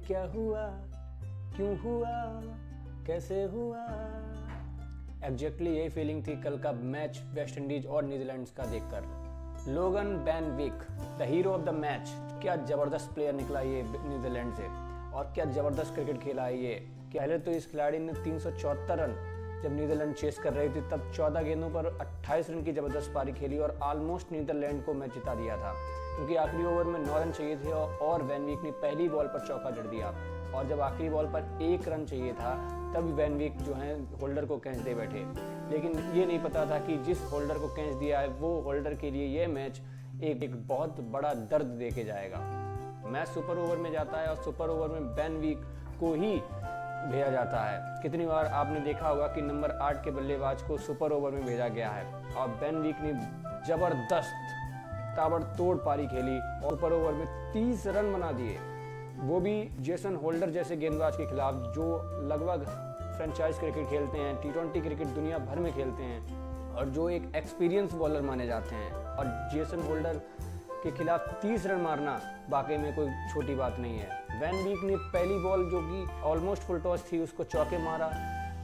क्या हुआ, क्यों हुआ, कैसे हुआ। एग्जैक्टली यही फीलिंग थी कल का मैच वेस्ट इंडीज और न्यूजीलैंड का देखकर। Logan van Beek the hero of the match, क्या जबरदस्त प्लेयर निकला ये न्यूजीलैंड से और क्या जबरदस्त क्रिकेट खेला है ये। पहले तो इस खिलाड़ी ने 374 रन जब नीदरलैंड चेस कर रही थी तब 14 गेंदों पर 28 रन की जबरदस्त पारी खेली और ऑलमोस्ट नीदरलैंड को मैच जिता दिया था, क्योंकि आखिरी ओवर में 9 रन चाहिए थे और वैन वीक ने पहली बॉल पर चौका जड़ दिया और जब आखिरी बॉल पर 1 रन चाहिए था तब वैन वीक जो है होल्डर को कैच दे बैठे। लेकिन ये नहीं पता था कि जिस होल्डर को कैच दिया है वो होल्डर के लिए ये मैच एक बहुत बड़ा दर्द दे के जाएगा। मैच सुपर ओवर में जाता है और सुपर ओवर में वैन वीक को ही भेजा जाता है। कितनी बार आपने देखा होगा कि नंबर 8 के बल्लेबाज को सुपर ओवर में भेजा गया है और वैन वीक ने जबरदस्त ताबड़तोड़ पारी खेली और सुपर ओवर में 30 रन बना दिए, वो भी जेसन होल्डर जैसे गेंदबाज के खिलाफ जो लगभग फ्रेंचाइज क्रिकेट खेलते हैं, T20 क्रिकेट दुनिया भर में खेलते हैं और जो एक एक्सपीरियंस बॉलर माने जाते हैं। और जेसन होल्डर के खिलाफ 30 रन मारना वाकई में कोई छोटी बात नहीं है। वैन वीक ने पहली बॉल जो कि ऑलमोस्ट फुल टॉस थी उसको चौके मारा,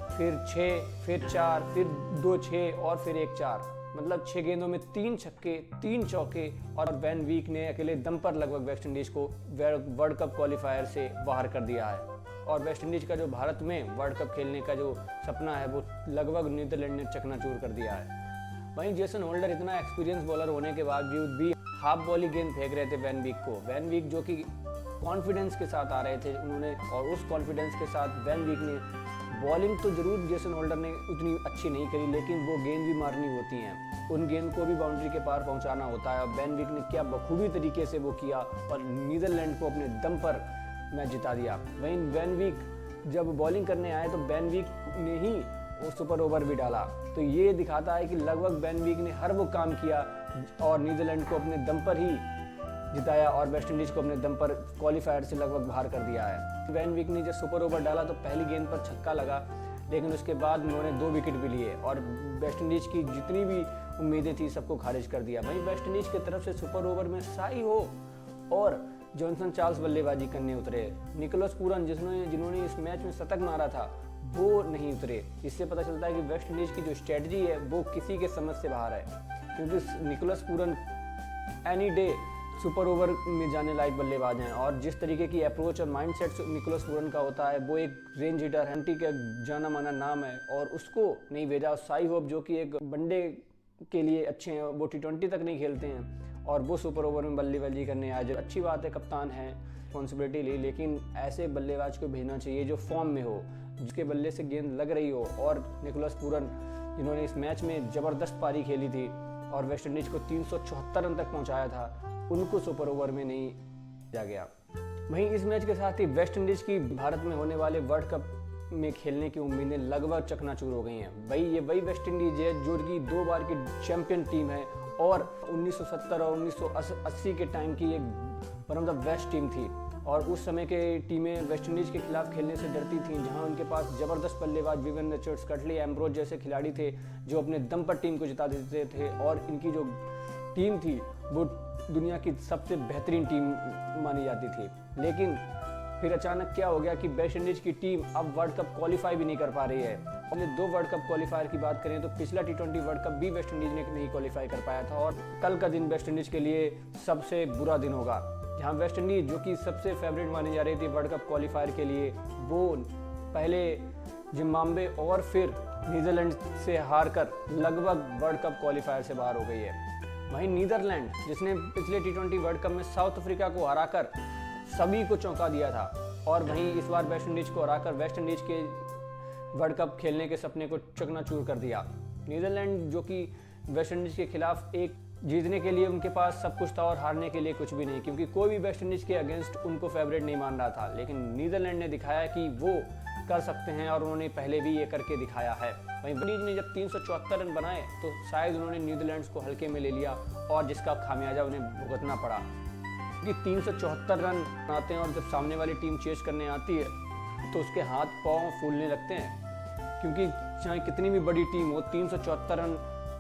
फिर 6, फिर 4, फिर 2 6 और फिर 1 4, मतलब 6 गेंदों में 3 छक्के 3 चौके और वैन वीक ने अकेले दम पर लगभग वेस्ट इंडीज को वर्ल्ड कप क्वालिफायर से बाहर कर दिया है। और वेस्ट इंडीज का जो भारत में वर्ल्ड कप खेलने का जो सपना है वो लगभग नीदरलैंड ने चकनाचूर कर दिया है। वहीं जेसन होल्डर इतना एक्सपीरियंस बॉलर होने के बावजूद भी हाफ बॉल ही गेंद फेंक रहे थे वैन वीक को। वैन वीक जो कि कॉन्फिडेंस के साथ आ रहे थे उन्होंने, और उस कॉन्फिडेंस के साथ वैन वीक ने बॉलिंग तो जरूर जेसन होल्डर ने उतनी अच्छी नहीं करी, लेकिन वो गेंद भी मारनी होती हैं, उन गेंद को भी बाउंड्री के पार पहुंचाना होता है। और वैन वीक ने क्या बखूबी तरीके से वो किया और नीदरलैंड को अपने दम पर मैच जिता दिया। वहीं वैन वीक जब बॉलिंग करने आए तो वैन वीक ने ही वो सुपर ओवर भी डाला, तो ये दिखाता है कि लगभग वैन वीक ने हर वो काम किया और नीदरलैंड को अपने दम पर ही जिताया और वेस्ट इंडीज को अपने दम पर क्वालिफायर से लगभग बाहर कर दिया है। वैन वीक ने जब सुपर ओवर डाला तो पहली गेंद पर छक्का लगा, लेकिन उसके बाद उन्होंने 2 विकेट भी लिए और वेस्ट इंडीज की जितनी भी उम्मीदें थी सबको खारिज कर दिया। वहीं वेस्ट इंडीज की तरफ से सुपर ओवर में साई हो और जॉनसन चार्ल्स बल्लेबाजी करने उतरे। निकोलस पूरन जिन्होंने इस मैच में शतक मारा था वो नहीं उतरे। इससे पता चलता है कि वेस्ट इंडीज की जो स्ट्रेटजी है वो किसी के समझ से बाहर है, क्योंकि Nicholas Pooran any day super over में जाने लायक बल्लेबाज हैं और जिस तरीके की अप्रोच और माइंडसेट निकोलस पूरन का होता है वो एक रेंज हिटर है, का जाना माना नाम है और उसको नहीं भेजा। साई होप जो कि एक वनडे के लिए अच्छे हैं, वो T20 तक नहीं खेलते हैं और वो सुपर ओवर में बल्लेबाजी करने आए। जो अच्छी बात है, कप्तान है, रिस्पॉन्सिबिलिटी ली, लेकिन ऐसे बल्लेबाज को भेजना चाहिए जो फॉर्म में हो, जिसके बल्ले से गेंद लग रही हो। और निकोलस पूरन जिन्होंने इस मैच में ज़बरदस्त पारी खेली थी और वेस्ट इंडीज को 374 रन तक पहुंचाया था, उनको सुपर ओवर में नहीं भेजा गया। वहीं इस मैच के साथ ही वेस्ट इंडीज की भारत में होने वाले वर्ल्ड कप में खेलने की उम्मीदें लगभग चकनाचूर हो गई हैं। ये वही वेस्ट इंडीज है जो कि 2 बार की चैंपियन टीम है और 1970 और 1980 के टाइम की एक one of the best team थी और उस समय के टीमें वेस्ट इंडीज के खिलाफ खेलने से डरती थीं, जहां उनके पास जबरदस्त बल्लेबाज विवियन रिचर्ड्स, कटली, एम्ब्रोज जैसे खिलाड़ी थे जो अपने दम पर टीम को जिता देते थे और इनकी जो टीम थी वो दुनिया की सबसे बेहतरीन टीम मानी जाती थी। लेकिन फिर अचानक क्या हो गया कि वेस्ट इंडीज की टीम अब वर्ल्ड कप क्वालिफाई भी नहीं कर पा रही है। हमने 2 वर्ल्ड कप क्वालिफायर की बात करें तो पिछला T20 वर्ल्ड कप भी वेस्ट इंडीज ने नहीं क्वालिफाई कर पाया था और कल का दिन वेस्ट इंडीज के लिए सबसे बुरा दिन होगा, जहां वेस्ट इंडीज जो कि सबसे फेवरेट मानी जा रही थी वर्ल्ड कप क्वालिफायर के लिए, वो पहले जिम्बाब्वे और फिर नीदरलैंड से हार कर लगभग वर्ल्ड कप क्वालिफायर से बाहर हो गई है। वहीं नीदरलैंड जिसने पिछले T20 वर्ल्ड कप में साउथ अफ्रीका को हराकर सभी को चौंका दिया था और वहीं इस बार वेस्ट इंडीज को हराकर वेस्ट इंडीज के वर्ल्ड कप खेलने के सपने को चकनाचूर कर दिया। नीदरलैंड जो कि वेस्ट इंडीज के खिलाफ एक जीतने के लिए उनके पास सब कुछ था और हारने के लिए कुछ भी नहीं, क्योंकि कोई भी वेस्ट इंडीज के अगेंस्ट उनको फेवरेट नहीं मान रहा था। लेकिन नीदरलैंड ने दिखाया कि वो कर सकते हैं और उन्होंने पहले भी ये करके दिखाया है। वहीं वेस्ट इंडीज ने जब 374 रन बनाए तो शायद उन्होंने नीदरलैंड्स को हल्के में ले लिया और जिसका खामियाजा उन्हें भुगतना पड़ा, क्योंकि 374 रन आते हैं और जब सामने वाली टीम चेस करने आती है तो उसके हाथ पाँव फूलने लगते हैं, क्योंकि चाहे कितनी भी बड़ी टीम हो 374 रन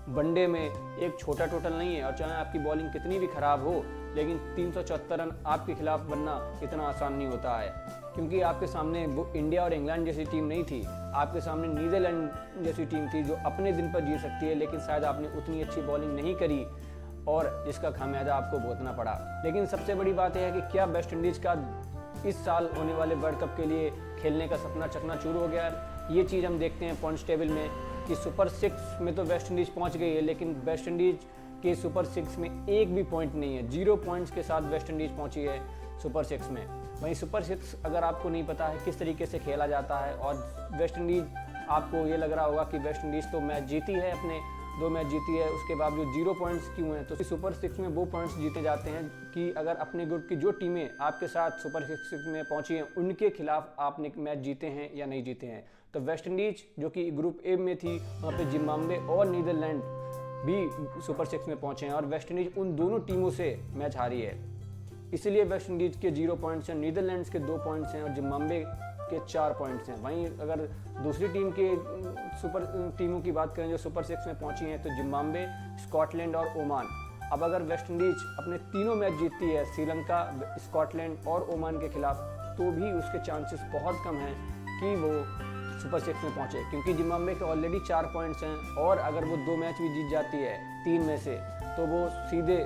वनडे में एक छोटा टोटल नहीं है, और चाहे आपकी बॉलिंग कितनी भी खराब हो, लेकिन 374 रन आपके खिलाफ बनना इतना आसान नहीं होता है, क्योंकि आपके सामने वो इंडिया और इंग्लैंड जैसी टीम नहीं थी, आपके सामने नीदरलैंड जैसी टीम थी जो अपने दिन पर जीत सकती है, लेकिन शायद आपने उतनी अच्छी बॉलिंग नहीं करी और जिसका खामियाजा आपको भुगतना पड़ा। लेकिन सबसे बड़ी बात यह है कि क्या वेस्ट इंडीज़ का इस साल होने वाले वर्ल्ड कप के लिए खेलने का सपना चकनाचूर हो गया? ये चीज़ हम देखते हैं पॉइंट्स टेबल में कि सुपर 6 में तो वेस्ट इंडीज़ पहुंच गई है, लेकिन वेस्ट इंडीज़ के सुपर 6 में एक भी पॉइंट नहीं है। 0 पॉइंट्स के साथ वेस्ट इंडीज़ पहुंची है सुपर 6 में। वहीं सुपर 6 अगर आपको नहीं पता है किस तरीके से खेला जाता है, और वेस्ट इंडीज़, आपको ये लग रहा होगा कि वेस्ट इंडीज़ तो मैच जीती है, अपने 2 मैच जीती है, उसके बावजूद 0 पॉइंट्स क्यों हैं? तो सुपर 6 में वो पॉइंट्स जीते जाते हैं कि अगर अपने ग्रुप की जो टीमें आपके साथ सुपर 6 में पहुंची हैं उनके खिलाफ आपने मैच जीते हैं या नहीं जीते हैं। तो वेस्ट इंडीज जो कि ग्रुप ए में थी, वहाँ पे जिम्बाब्वे और नीदरलैंड भी सुपर 6 में पहुंचे हैं, और वेस्ट इंडीज उन दोनों टीमों से मैच हारी है। इसीलिए वेस्ट इंडीज के 0 पॉइंट्स हैं, नीदरलैंड्स के 2 पॉइंट्स हैं और जिम्बाब्वे के 4 पॉइंट्स हैं। वहीं अगर दूसरी टीम के सुपर टीमों की बात करें जो सुपर 6 में पहुंची हैं, तो जिम्बाब्वे, स्कॉटलैंड और ओमान। अब अगर वेस्ट इंडीज अपने तीनों मैच जीतती है श्रीलंका, स्कॉटलैंड और ओमान के खिलाफ, तो भी उसके चांसेस बहुत कम हैं कि वो सुपर 6 में पहुंचे, क्योंकि जिम्बाब्वे के ऑलरेडी 4 पॉइंट्स हैं, और अगर वो 2 मैच भी जीत जाती है 3 में से, तो वो सीधे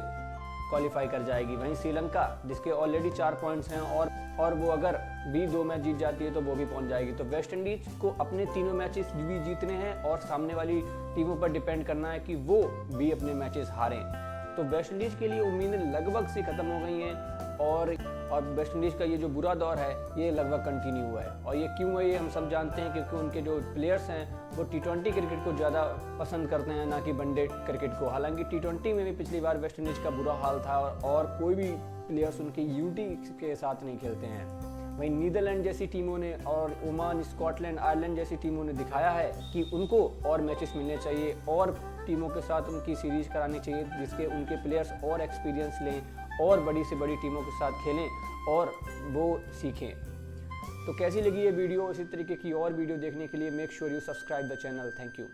क्वालिफाई कर जाएगी। वहीं श्रीलंका जिसके ऑलरेडी 4 पॉइंट्स हैं और वो अगर भी 2 मैच जीत जाती है तो वो भी पहुंच जाएगी। तो वेस्ट इंडीज को अपने तीनों मैचेस भी जीतने हैं और सामने वाली टीमों पर डिपेंड करना है कि वो भी अपने मैचेस हारें। तो वेस्ट इंडीज के लिए उम्मीदें लगभग से खत्म हो गई हैं, और वेस्ट इंडीज़ का ये जो बुरा दौर है ये लगभग कंटिन्यू हुआ है। और ये क्यों है ये हम सब जानते हैं, क्योंकि उनके जो प्लेयर्स हैं वो T20 क्रिकेट को ज़्यादा पसंद करते हैं, ना कि वनडे क्रिकेट को। हालांकि T20 में भी पिछली बार वेस्ट इंडीज़ का बुरा हाल था, और कोई भी प्लेयर्स उनकी यूटी के साथ नहीं खेलते हैं। वहीं नीदरलैंड जैसी टीमों ने और ओमान, स्कॉटलैंड, आयरलैंड जैसी टीमों ने दिखाया है कि उनको और मैचेस मिलने चाहिए और टीमों के साथ उनकी सीरीज करानी चाहिए, जिसके उनके प्लेयर्स और एक्सपीरियंस लें और बड़ी से बड़ी टीमों के साथ खेलें और वो सीखें। तो कैसी लगी ये वीडियो? इसी तरीके की और वीडियो देखने के लिए make sure you subscribe the channel. Thank you.